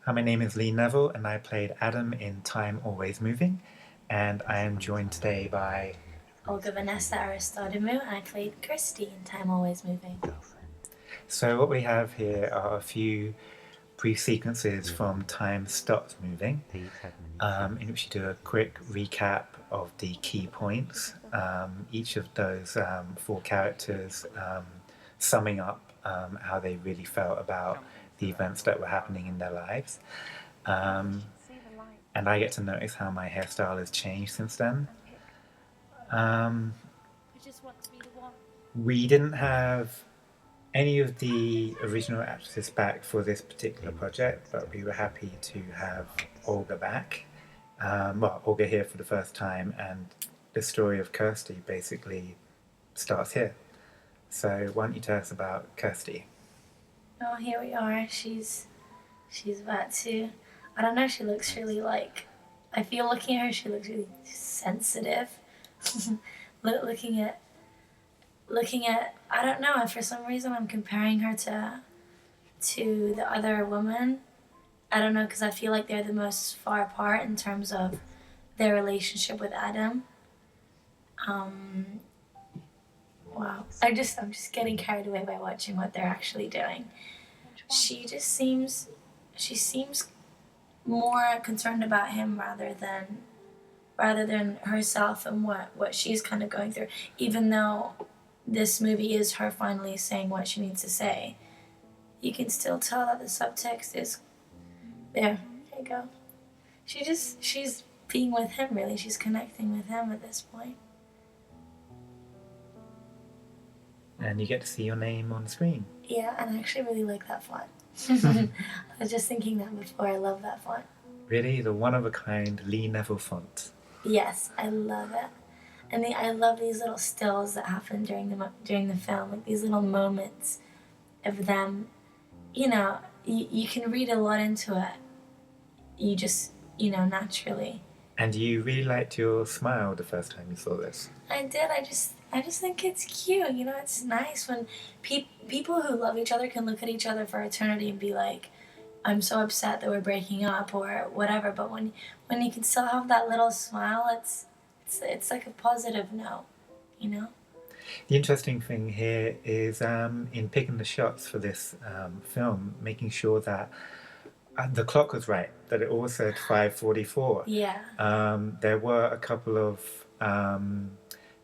Hi, my name is Lee Neville, and I played Adam in Time Always Moving, and I am joined today by... Olga Vanessa Aristodemou, and I played Kirsty in Time Always Moving. So what we have here are a few brief sequences from Time Stops Moving, in which you do a quick recap of the key points, each of those four characters summing up how they really felt about the events that were happening in their lives. And I get to notice how my hairstyle has changed since then. We didn't have any of the original actresses back for this particular project, but we were happy to have Olga back. Olga here for the first time, and the story of Kirsty basically starts here. So why don't you tell us about Kirsty? Oh, here we are. She's about to. I don't know. She looks really like. I feel looking at her, she looks really sensitive. looking at. I don't know. For some reason, I'm comparing her to the other woman. I don't know, because I feel like they're the most far apart in terms of their relationship with Adam. Wow. I'm just getting carried away by watching what they're actually doing. She seems more concerned about him rather than herself and what she's kind of going through. Even though this movie is her finally saying what she needs to say, you can still tell that the subtext is there. There you go. She's being with him, really. She's connecting with him at this point. And you get to see your name on the screen. Yeah, and I actually really like that font. I was just thinking that before. I love that font. Really? The one-of-a-kind Lee Neville font. Yes, I love it. And I love these little stills that happen during the film, like these little moments of them. You know, you can read a lot into it. You just, naturally. And you really liked your smile the first time you saw this. I did. I just think it's cute. It's nice when people who love each other can look at each other for eternity and be like, "I'm so upset that we're breaking up" or whatever. But when you can still have that little smile, it's like a positive note, you know. The interesting thing here is in picking the shots for this film, making sure that the clock was right, that it all said 5:44. Yeah. There were a couple of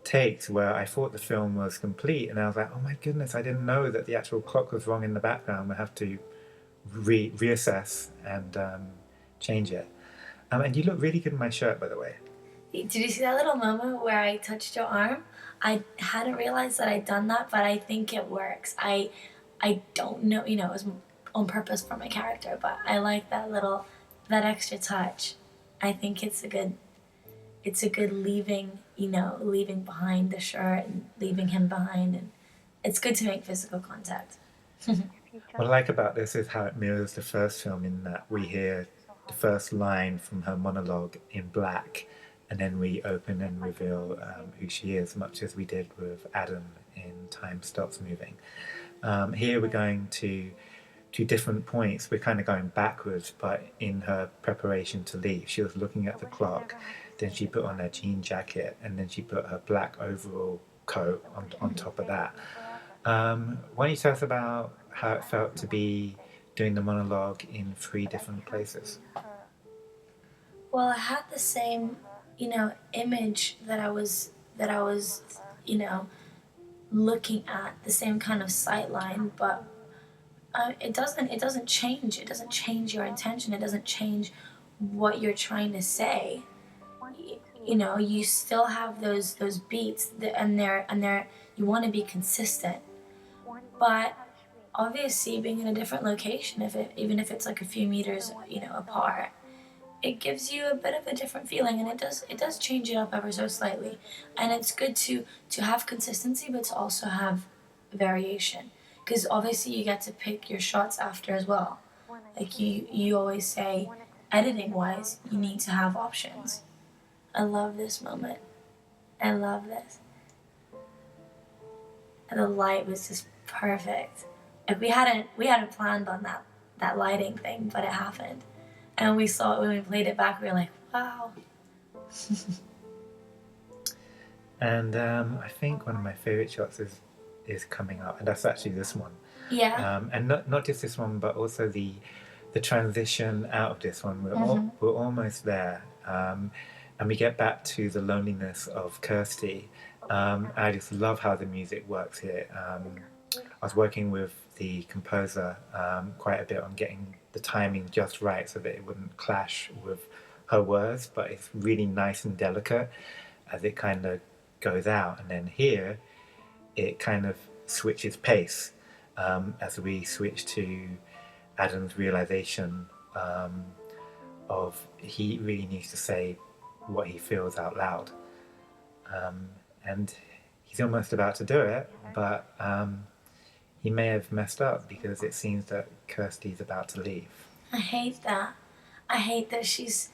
takes where I thought the film was complete, and I was like, oh my goodness, I didn't know that the actual clock was wrong in the background. We'll have to reassess and change it. And you look really good in my shirt, by the way. Did you see that little moment where I touched your arm? I hadn't realized that I'd done that, but I think it works. I don't know, it was on purpose for my character, but I like that extra touch. I think it's a good leaving behind the shirt and leaving him behind, and it's good to make physical contact. What I like about this is how it mirrors the first film in that we hear the first line from her monologue in black, and then we open and reveal who she is, much as we did with Adam in Time Stops Moving. Here we're going to different points. We're kind of going backwards, but in her preparation to leave, she was looking at the clock, then she put on her jean jacket, and then she put her black overall coat on top of that. Why don't you tell us about how it felt to be doing the monologue in 3 different places? Well, I had the same, image that I was, looking at, the same kind of sight line, but it doesn't change. It doesn't change your intention. It doesn't change what you're trying to say. You still have those beats, and you want to be consistent. But obviously, being in a different location, even if it's like a few meters, apart, it gives you a bit of a different feeling, and it does change it up ever so slightly. And it's good to have consistency, but to also have variation, because obviously you get to pick your shots after as well. Like you always say, editing wise, you need to have options. I love this moment. I love this. And the light was just perfect. Like we hadn't planned on that lighting thing, but it happened. And we saw it when we played it back. We were like, wow. And I think one of my favorite shots is coming up, and that's actually this one. Yeah. And not just this one, but also the transition out of this one. We're almost there, and we get back to the loneliness of Kirsty. I just love how the music works here. I was working with the composer quite a bit on getting the timing just right so that it wouldn't clash with her words, but it's really nice and delicate as it kind of goes out. And then here, it kind of switches pace as we switch to Adam's realization of he really needs to say what he feels out loud. And he's almost about to do it, but he may have messed up because it seems that Kirsty's about to leave. I hate that. I hate that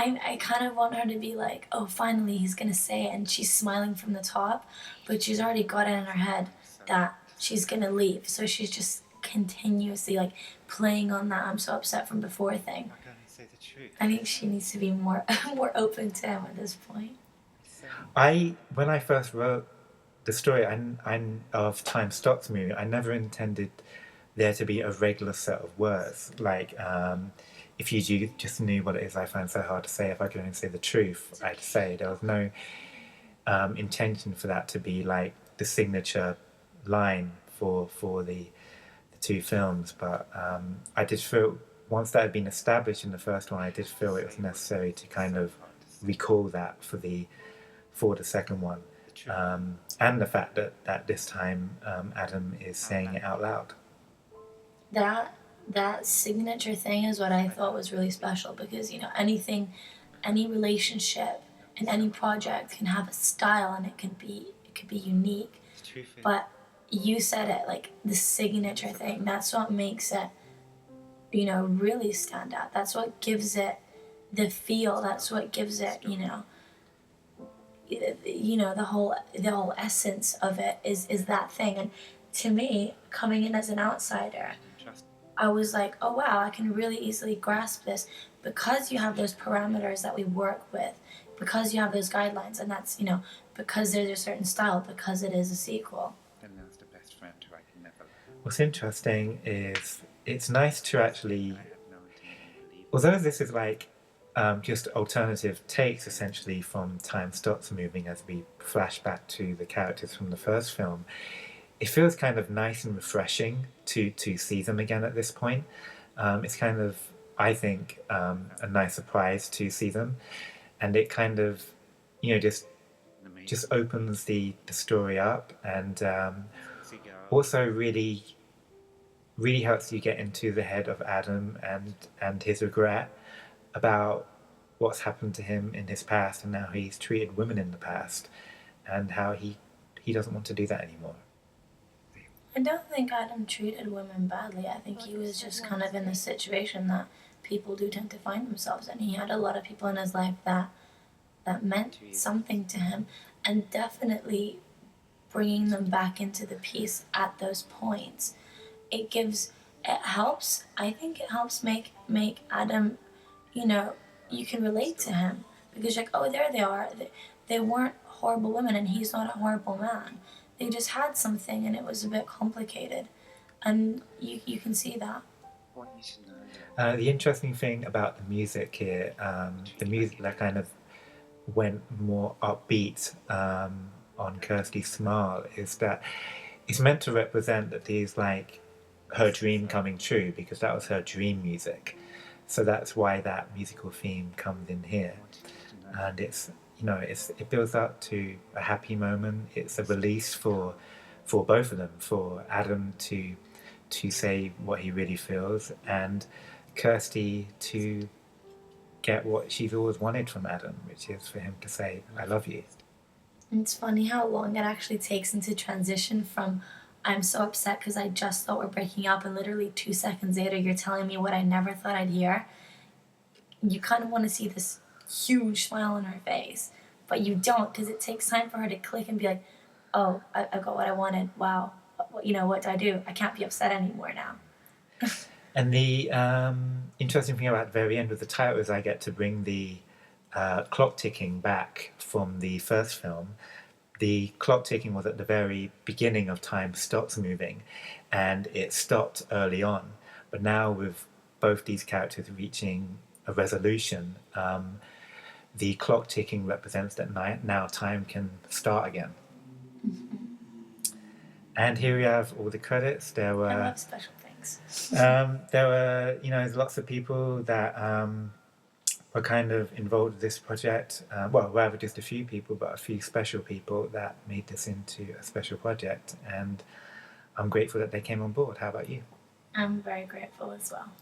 I kind of want her to be like, oh, finally he's going to say it, and she's smiling from the top, but she's already got it in her head that she's going to leave. So she's just continuously like playing on that I'm so upset from before thing. I think she needs to be more open to him at this point. When I first wrote the story of Time Stops movie, I never intended there to be a regular set of words. Like, if you just knew what it is I find so hard to say, if I could only say the truth, I'd say. There was no intention for that to be like the signature line for the two films. But I did feel, once that had been established in the first one, I did feel it was necessary to kind of recall that for the second one. And the fact that this time Adam is saying it out loud. That signature thing is what I thought was really special, because any relationship and any project can have a style, and it could be unique. But you said it, like the signature thing. That's what makes it, really stand out. That's what gives it the feel. That's what gives it, the whole essence of it is that thing. And to me, coming in as an outsider, I was like, oh wow, I can really easily grasp this because you have those parameters that we work with, because you have those guidelines, and that's, because there's a certain style, because it is a sequel. What's interesting is it's nice to actually, although this is like just alternative takes essentially from Time Stops Moving as we flash back to the characters from the first film, it feels kind of nice and refreshing to see them again at this point. It's kind of, I think, a nice surprise to see them, and it kind of, just opens the story up, and also really helps you get into the head of Adam and his regret about what's happened to him in his past and how he's treated women in the past, and how he doesn't want to do that anymore. I don't think Adam treated women badly. I think he was just kind of in the situation that people do tend to find themselves in. He had a lot of people in his life that meant something to him, and definitely bringing them back into the piece at those points. It helps. I think it helps make Adam, you can relate to him, because you're like, oh, there they are. They weren't horrible women, and he's not a horrible man. They just had something, and it was a bit complicated, and you can see that. The interesting thing about the music here, the music that kind of went more upbeat on Kirsty's Smile, is that it's meant to represent that there's like her dream coming true, because that was her dream music. So that's why that musical theme comes in here, and it builds up to a happy moment. It's a release for both of them, for Adam to say what he really feels, and Kirsty to get what she's always wanted from Adam, which is for him to say, I love you. It's funny how long it actually takes into transition from I'm so upset because I just thought we're breaking up, and literally 2 seconds later you're telling me what I never thought I'd hear. You kind of want to see this huge smile on her face, but you don't, because it takes time for her to click and be like, oh, I got what I wanted. Wow. What do I do? I can't be upset anymore now. And the interesting thing about the very end of the title is I get to bring the clock ticking back from the first film. The clock ticking was at the very beginning of time stops moving, and it stopped early on. But now with both these characters reaching a resolution, the clock ticking represents that now time can start again. And here we have all the credits. There were I love special things. there were lots of people that were kind of involved with this project. Well, rather just a few people, but a few special people that made this into a special project. And I'm grateful that they came on board. How about you? I'm very grateful as well.